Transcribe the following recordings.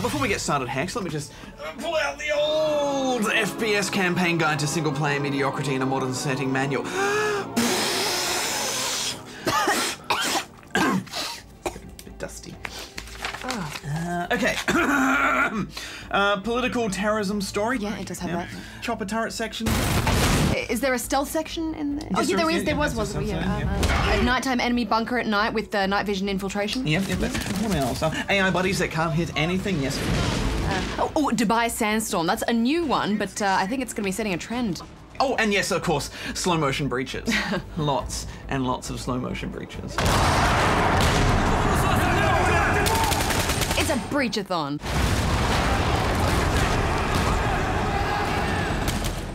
Before we get started, Hex, let me just pull out the old FPS campaign guide to single-player mediocrity in a modern setting manual. Bit dusty. Okay. Political terrorism story. Yeah, it does have that. Chopper turret section. Is there a stealth section in there? Yes, Oh, yeah, there was, wasn't there? A nighttime enemy bunker at night with night vision infiltration? Yep. What else? AI buddies that can't hit anything, yes. Dubai Sandstorm. That's a new one, but I think it's going to be setting a trend. Oh, and yes, of course, slow motion breaches. Lots and lots of slow motion breaches. It's a breachathon.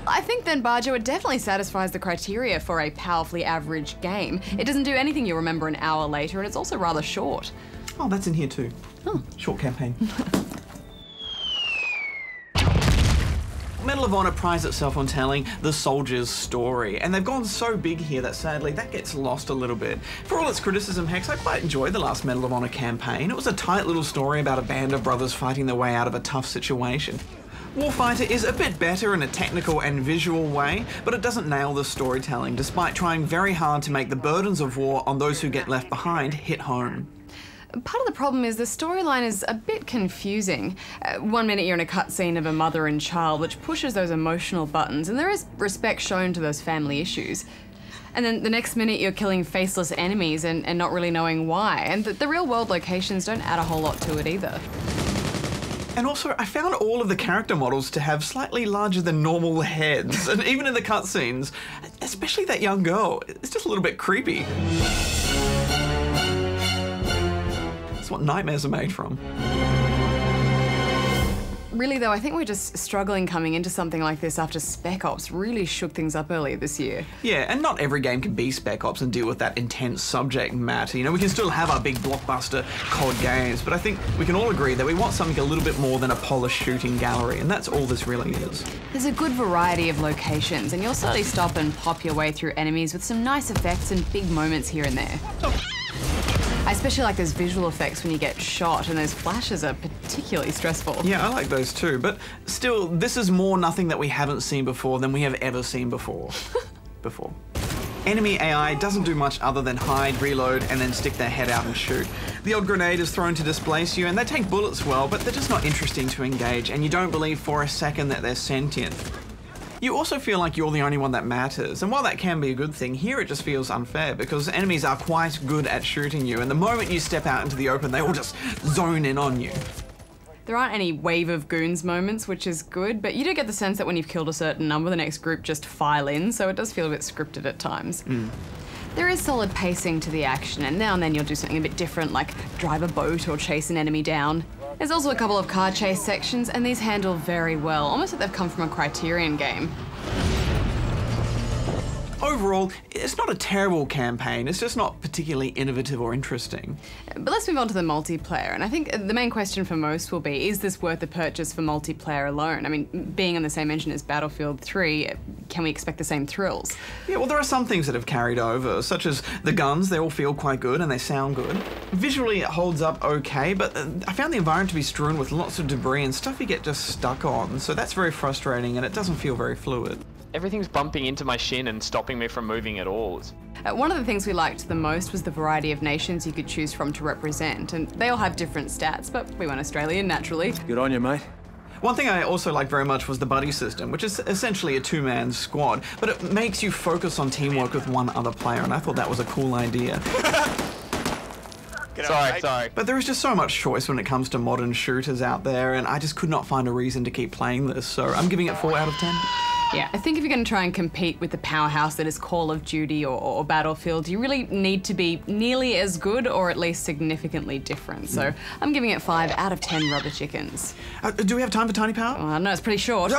I think then, Barjo, it definitely satisfies the criteria for a powerfully average game. It doesn't do anything you'll remember an hour later, and it's also rather short. Oh, that's in here too. Oh. Short campaign. Medal of Honor prides itself on telling the soldier's story, and they've gone so big here that sadly that gets lost a little bit. For all its criticism, Hex, I quite enjoyed the last Medal of Honor campaign. It was a tight little story about a band of brothers fighting their way out of a tough situation. Warfighter is a bit better in a technical and visual way, but it doesn't nail the storytelling, despite trying very hard to make the burdens of war on those who get left behind hit home. Part of the problem is the storyline is a bit confusing. 1 minute you're in a cutscene of a mother and child, which pushes those emotional buttons, and there is respect shown to those family issues. And then the next minute you're killing faceless enemies and not really knowing why, and the real-world locations don't add a whole lot to it either. And also, I found all of the character models to have slightly larger than normal heads, and even in the cutscenes, especially that young girl, it's just a little bit creepy. That's what nightmares are made from. Really though, I think we're just struggling coming into something like this after Spec Ops really shook things up earlier this year. Yeah, and not every game can be Spec Ops and deal with that intense subject matter. You know, we can still have our big blockbuster COD games, but I think we can all agree that we want something a little bit more than a polished shooting gallery, and that's all this really is. There's a good variety of locations, and you'll slowly stop and pop your way through enemies with some nice effects and big moments here and there. I especially like those visual effects when you get shot, and those flashes are particularly stressful. Yeah, I like those too, but still, this is more nothing that we haven't seen before than we have ever seen before. Enemy AI doesn't do much other than hide, reload, and then stick their head out and shoot. The odd grenade is thrown to displace you, and they take bullets well, but they're just not interesting to engage, and you don't believe for a second that they're sentient. You also feel like you're the only one that matters, and while that can be a good thing, here it just feels unfair because enemies are quite good at shooting you, and the moment you step out into the open, they all just zone in on you. There aren't any wave of goons moments, which is good, but you do get the sense that when you've killed a certain number, the next group just file in, so it does feel a bit scripted at times. There is solid pacing to the action, and now and then you'll do something a bit different, like drive a boat or chase an enemy down. There's also a couple of car chase sections, and these handle very well, almost like they've come from a Criterion game. Overall, it's not a terrible campaign, it's just not particularly innovative or interesting. But let's move on to the multiplayer, and I think the main question for most will be, is this worth the purchase for multiplayer alone? I mean, being on the same engine as Battlefield 3, can we expect the same thrills? Yeah, well, there are some things that have carried over, such as the guns. They all feel quite good and they sound good. Visually, it holds up okay, but I found the environment to be strewn with lots of debris and stuff you get just stuck on, so that's very frustrating and it doesn't feel very fluid. Everything's bumping into my shin and stopping me from moving at all. One of the things we liked the most was the variety of nations you could choose from to represent, and they all have different stats, but we went Australian naturally. Good on you, mate. One thing I also liked very much was the buddy system, which is essentially a two-man squad, but it makes you focus on teamwork with one other player, and I thought that was a cool idea. Sorry. But there is just so much choice when it comes to modern shooters out there, and I just could not find a reason to keep playing this, so I'm giving it 4 out of 10. Yeah, I think if you're going to try and compete with the powerhouse that is Call of Duty or Battlefield, you really need to be nearly as good or at least significantly different. So I'm giving it 5 out of 10 rubber chickens. Do we have time for Tiny Power? Oh, no, it's pretty short.